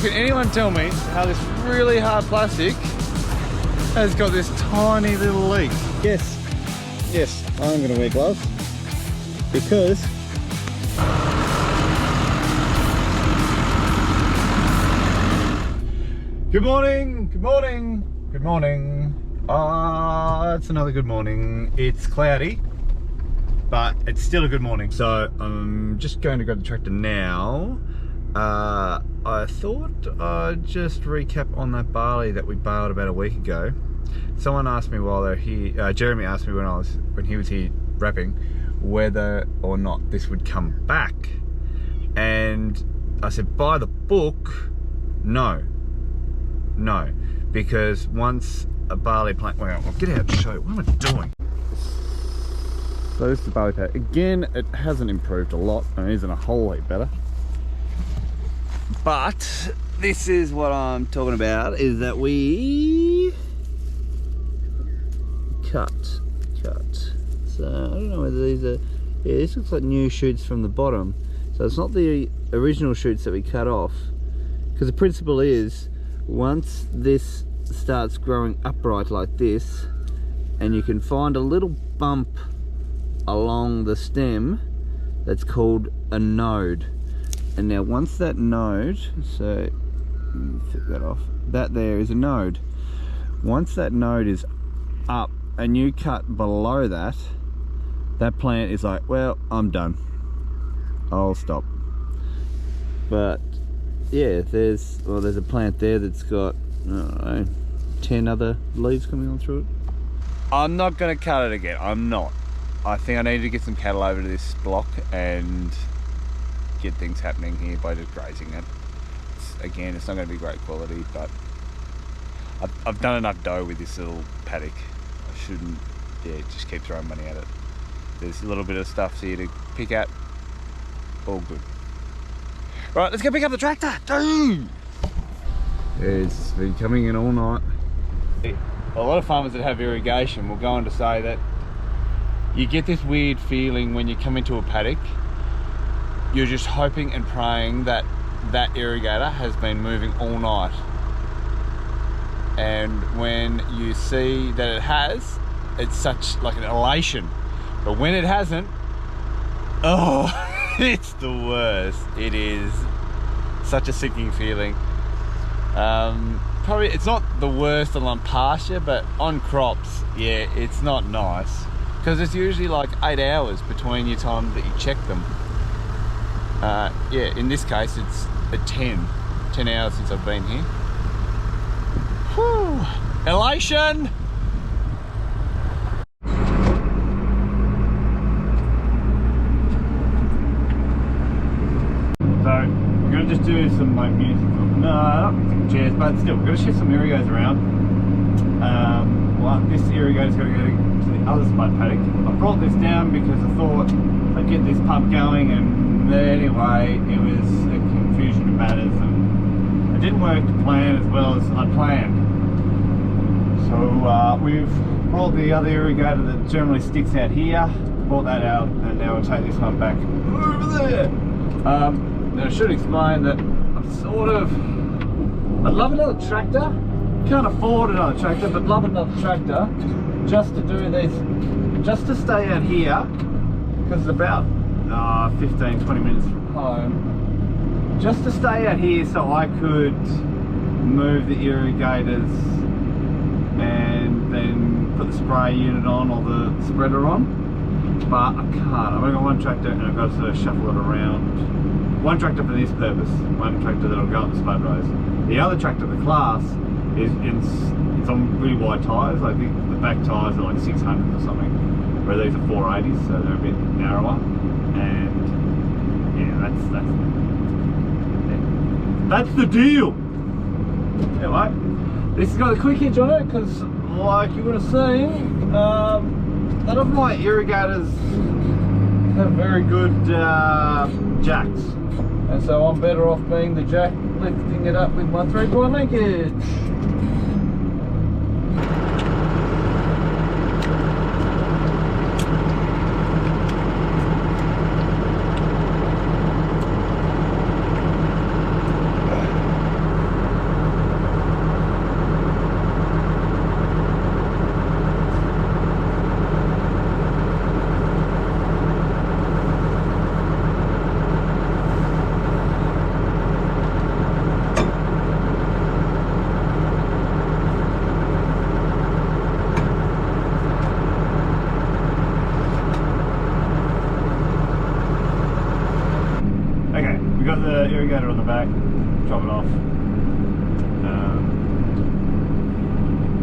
Can anyone tell me how this really hard plastic has got this tiny little leak? Yes, I'm gonna wear gloves because good morning. It's another good morning. It's cloudy, but it's still a good morning. So I'm just going to go to the tractor now. I thought I'd just recap on that barley that we baled about a week ago. Someone asked me while they're here, Jeremy asked me when he was here wrapping, whether or not this would come back. And I said, by the book, no, because once a barley plant, well, I'll get out and show you, what am I doing? So this is the barley plant. Again, it hasn't improved a lot, and it isn't a whole heap better. But this is what I'm talking about, is that we cut. So I don't know whether these are, yeah, this looks like new shoots from the bottom. So it's not the original shoots that we cut off, because the principle is, once this starts growing upright like this, and you can find a little bump along the stem, that's called a node. And now once that node, so flip that off, that there is a node. Once that node is up and you cut below that, that plant is like, well, I'm done, I'll stop. But yeah, there's a plant there that's got, I don't know, 10 other leaves coming on through it. I'm not going to cut it again, I'm not. I think I need to get some cattle over to this block and get things happening here by just grazing it. Again, it's not going to be great quality, but I've done enough dough with this little paddock. I shouldn't, just keep throwing money at it. There's a little bit of stuff here to pick at. All good. Right, let's go pick up the tractor. It's been coming in all night. A lot of farmers that have irrigation will go on to say that you get this weird feeling when you come into a paddock. You're just hoping and praying that that irrigator has been moving all night. And when you see that it has, it's such like an elation. But when it hasn't, oh, it's the worst. It is such a sinking feeling. Probably it's not the worst on pasture, but on crops, yeah, it's not nice. Because it's usually like 8 hours between your time that you check them. Yeah, in this case it's 10 hours since I've been here. Whew. Elation! So we're going to just do some like music. No, not music chairs, but still, we're going to shift some irrigators around. Well, this irrigator's got to go to the other SPUD paddock. I brought this down because I thought I'd get this pump going, and anyway, it was a confusion of matters, and it didn't work to plan as well as I planned. So we've brought the other irrigator that generally sticks out here, brought that out, and now we'll take this one back over there. And I should explain that I'd love another tractor. Can't afford another tractor, but love another tractor just to do this, just to stay out here, because it's about 15-20 minutes from home, just to stay out here so I could move the irrigators and then put the spray unit on or the spreader on. But I can't. I've only got one tractor and I've got to sort of shuffle it around. One tractor for this purpose, one tractor that'll go up the SPUD rows. The other tractor, the Class, it's on really wide tyres. I think the back tyres are like 600 or something, where these are 480s, so they're a bit narrower. And yeah, that's the deal. Anyway, this has got a quick hitch on it because, like you would have seen, none of my irrigators have very good jacks, and so I'm better off being the jack, lifting it up with my 3-point linkage. drop it off.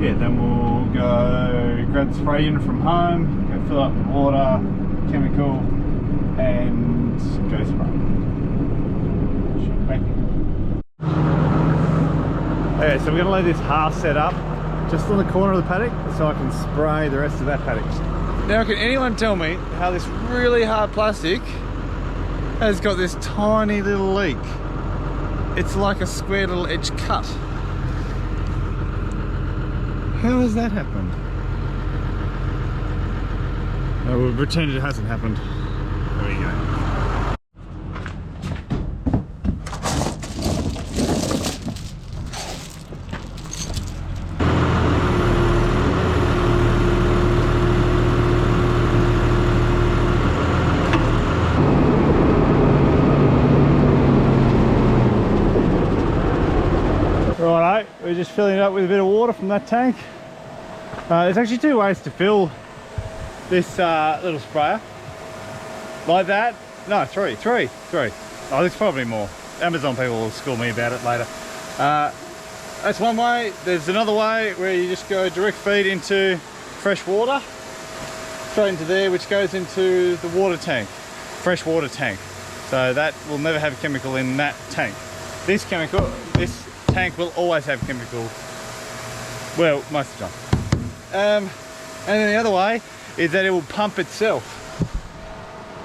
Yeah, then we'll go grab the spray unit from home, go fill up with water, chemical, and go spray. Okay, so we're going to leave this half set up just on the corner of the paddock so I can spray the rest of that paddock. Now, can anyone tell me how this really hard plastic has got this tiny little leak? It's like a square little edge cut. How has that happened? Oh, we'll pretend it hasn't happened. There we go. Righto, we're just filling it up with a bit of water from that tank. There's actually two ways to fill this little sprayer. Like that. No, three. Oh, there's probably more. Amazon people will school me about it later. That's one way. There's another way where you just go direct feed into fresh water, straight into there, which goes into the water tank, fresh water tank. So that will never have chemical in that tank. This tank will always have chemical. Well, most of the time. And then the other way is that it will pump itself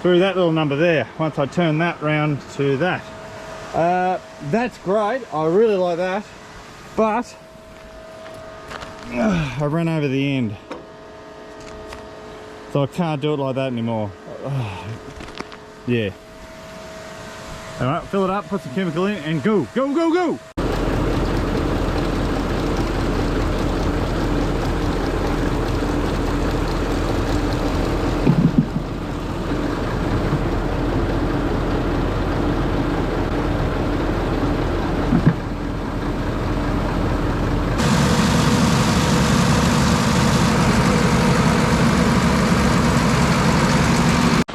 through that little number there once I turn that round to that. That's great, I really like that, but I ran over the end, so I can't do it like that anymore. Yeah. Alright, fill it up, put some chemical in, and go.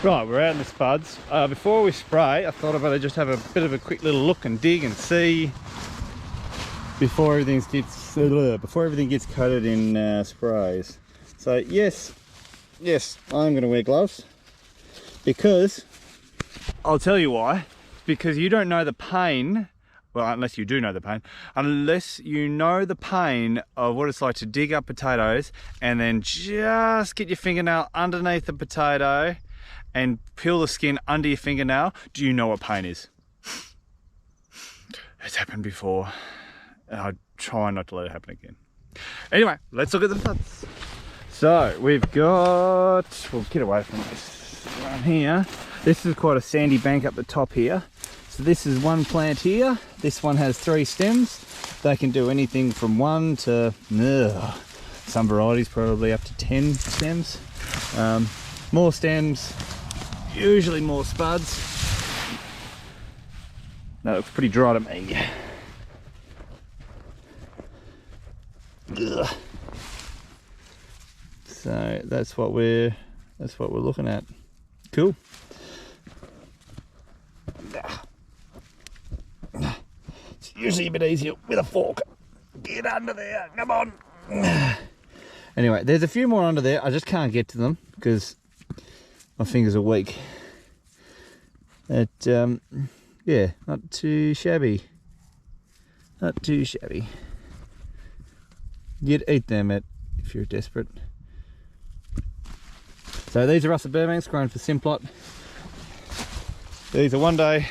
Right, we're out in the spuds. Before we spray, I thought I'd better just have a bit of a quick little look and dig and see before everything gets coated in sprays. So yes, I'm going to wear gloves, because I'll tell you why. Because you don't know the pain. Well, unless you do know the pain, unless you know the pain of what it's like to dig up potatoes and then just get your fingernail underneath the potato and peel the skin under your fingernail. Do you know what pain is? It's happened before, and I try not to let it happen again. Anyway, let's look at the spuds. So we've got, we'll get away from this one here. This is quite a sandy bank up the top here. So this is one plant here. This one has 3 stems. They can do anything from 1 to, some varieties probably up to 10 stems. More stems, usually more spuds. That looks pretty dry to me. Ugh. So that's what we're looking at. Cool. It's usually a bit easier with a fork. Get under there, come on. Anyway, there's a few more under there. I just can't get to them because my fingers are weak. Yeah, not too shabby. Not too shabby. You'd eat them if you're desperate. So these are Russell Burbanks grown for Simplot. These are one day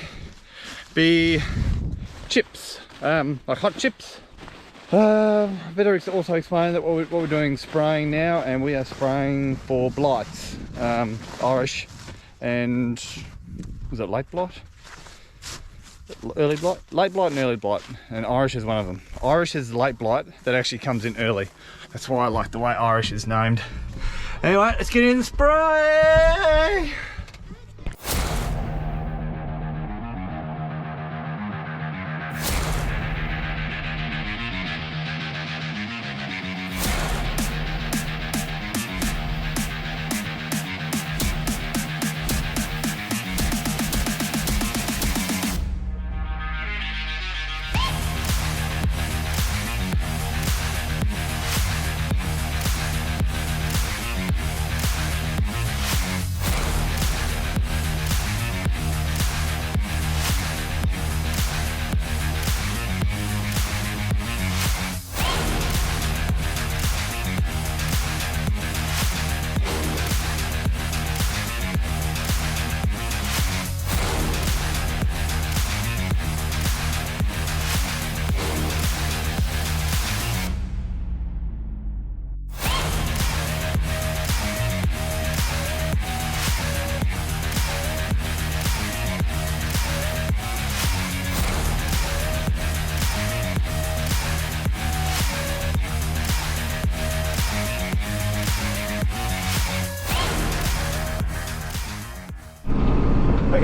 be chips, like hot chips. Better also explain that what we're doing spraying now, and we are spraying for blights, Irish, and was it late blight? Early blight? Late blight and early blight, and Irish is one of them. Irish is the late blight that actually comes in early. That's why I like the way Irish is named. Anyway, let's get in the spray!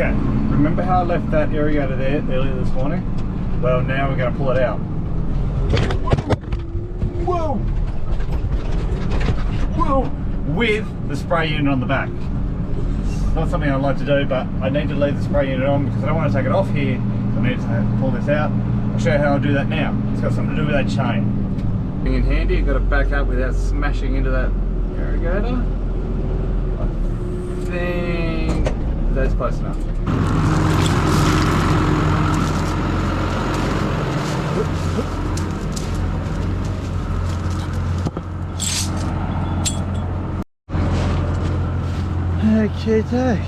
Okay, remember how I left that irrigator there earlier this morning? Well, now we're going to pull it out. Whoa! Whoa! With the spray unit on the back. It's not something I like to do, but I need to leave the spray unit on because I don't want to take it off here. So I need to pull this out. I'll show you how I'll do that now. It's got something to do with that chain. Being in handy, you've got to back up without smashing into that irrigator. I think that's close enough. Okay, take.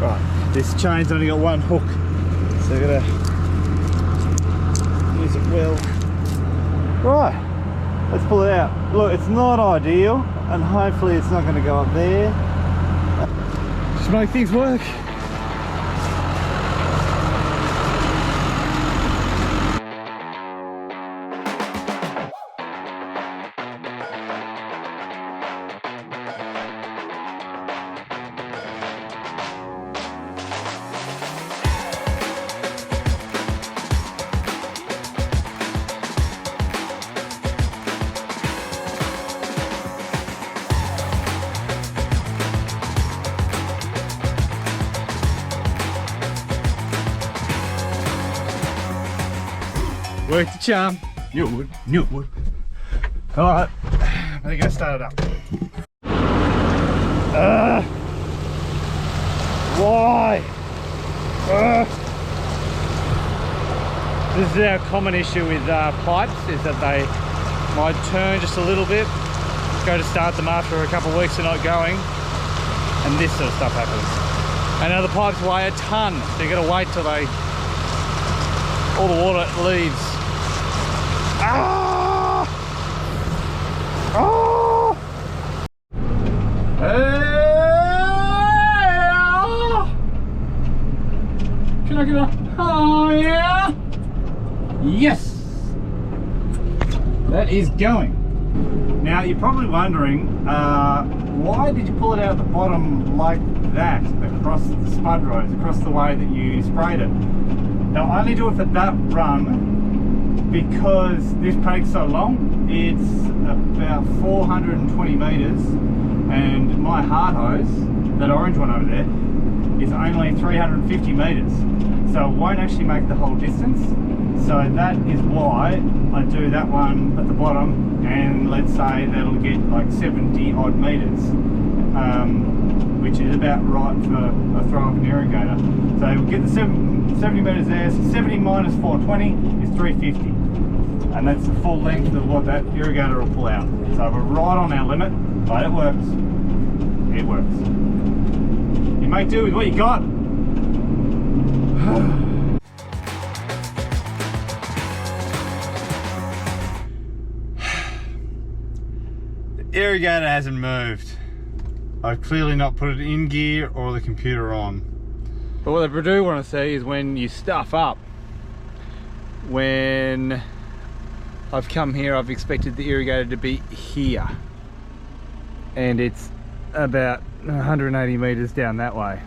Right, this chain's only got one hook, so I've got to use it well. Right. Let's pull it out. Look, it's not ideal, and hopefully it's not going to go up there. Just make things work. Work the charm. Knew it would. Knew it would. Alright, I think I start it up. Why? This is our common issue with pipes, is that they might turn just a little bit, go to start them after a couple of weeks of not going, and this sort of stuff happens. And now the pipes weigh a ton, so you got to wait till all the water leaves. Ah! Oh! Can I get a... Oh yeah! Yes! That is going. Now you're probably wondering, why did you pull it out at the bottom like that, across the spud rows, across the way that you sprayed it? Now I only do it for that run because this paddock's so long. It's about 420 metres, and my hard hose, that orange one over there, is only 350 metres, so it won't actually make the whole distance. So that is why I do that one at the bottom, and let's say that'll get like 70 odd metres, which is about right for a throw of an irrigator. So we'll get the 70 metres there, so 70 minus 420 is 350. And that's the full length of what that irrigator will pull out. So we're right on our limit, but it works. It works. You make do with what you got. The irrigator hasn't moved. I've clearly not put it in gear or the computer on. But what I do want to see is when you stuff up. When I've come here, I've expected the irrigator to be here, and it's about 180 metres down that way.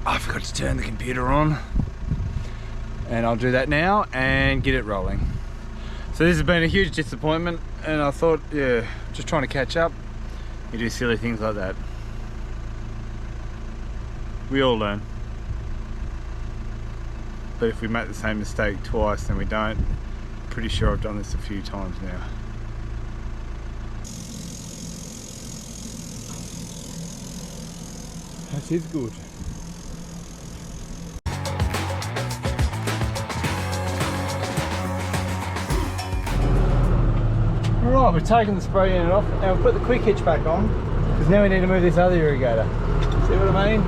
I forgot to turn the computer on, and I'll do that now and get it rolling. So this has been a huge disappointment, and I thought, yeah, just trying to catch up. You do silly things like that. We all learn. But if we make the same mistake twice, then we don't. Pretty sure I've done this a few times now. That is good. Alright, we've taken the spray unit off and we've put the quick hitch back on, because now we need to move this other irrigator. See what I mean?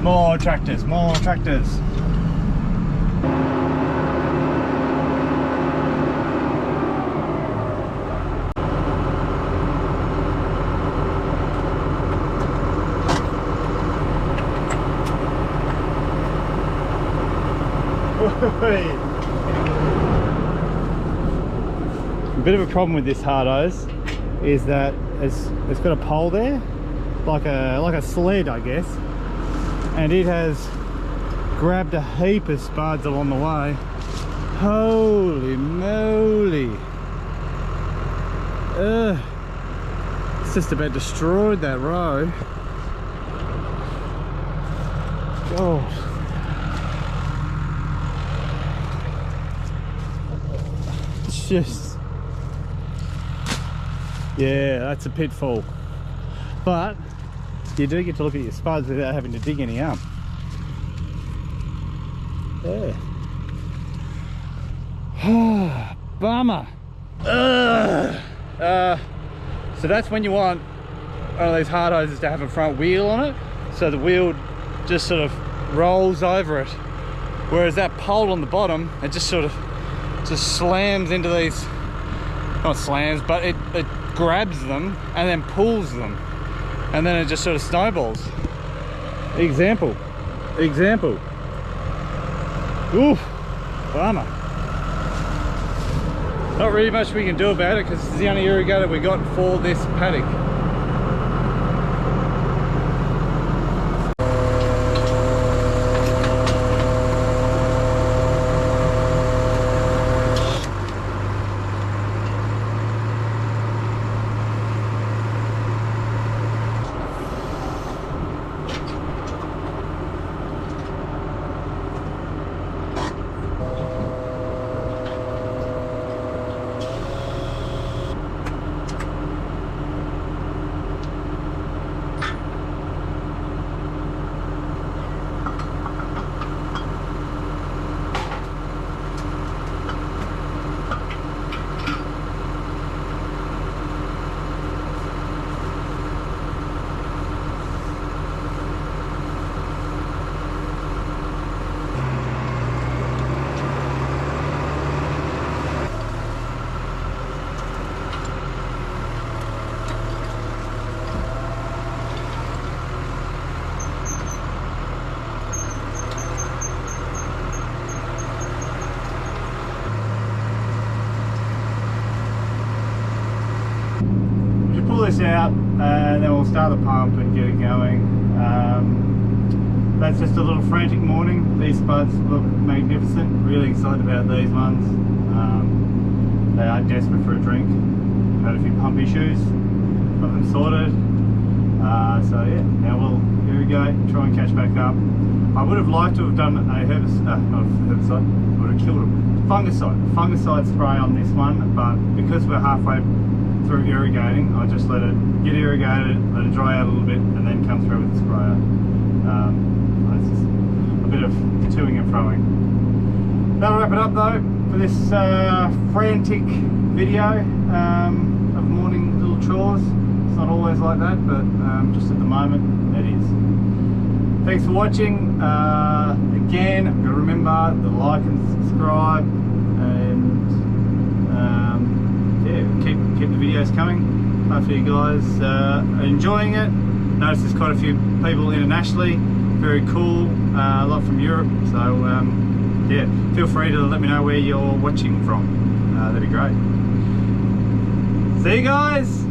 More tractors, more tractors. A bit of a problem with this hard hose is that it's got a pole there, like a sled, I guess, and it has grabbed a heap of spuds along the way. Holy moly! It's just about destroyed that row. God. It's just, yeah, that's a pitfall. But you do get to look at your spuds without having to dig any up. Yeah. Bummer. So that's when you want one of these hard hoses to have a front wheel on it, so the wheel just sort of rolls over it, whereas that pole on the bottom, it just sort of slams into these, not slams, but it grabs them and then pulls them, and then it just sort of snowballs. Example. Oof, bummer. Not really much we can do about it because it's the only irrigator we got for this paddock. This out and then we'll start the pump and get it going. That's just a little frantic morning. These spuds look magnificent. Really excited about these ones. They are desperate for a drink. Had a few pump issues, got them sorted. So yeah, now we'll irrigate, try and catch back up. I would have liked to have done a herbicide, not a herbicide, would have killed them. Fungicide spray on this one, but because we're halfway through irrigating, I just let it get irrigated, let it dry out a little bit, and then come through with the sprayer. It's just a bit of toing and froing. That'll wrap it up though for this frantic video of morning little chores. It's not always like that, but just at the moment it is. Thanks for watching. Again, got to remember to like and subscribe, and yeah, keep the videos coming. Hopefully you guys are enjoying it. Notice there's quite a few people internationally. Very cool. A lot from Europe. So yeah, feel free to let me know where you're watching from. That'd be great. See you guys.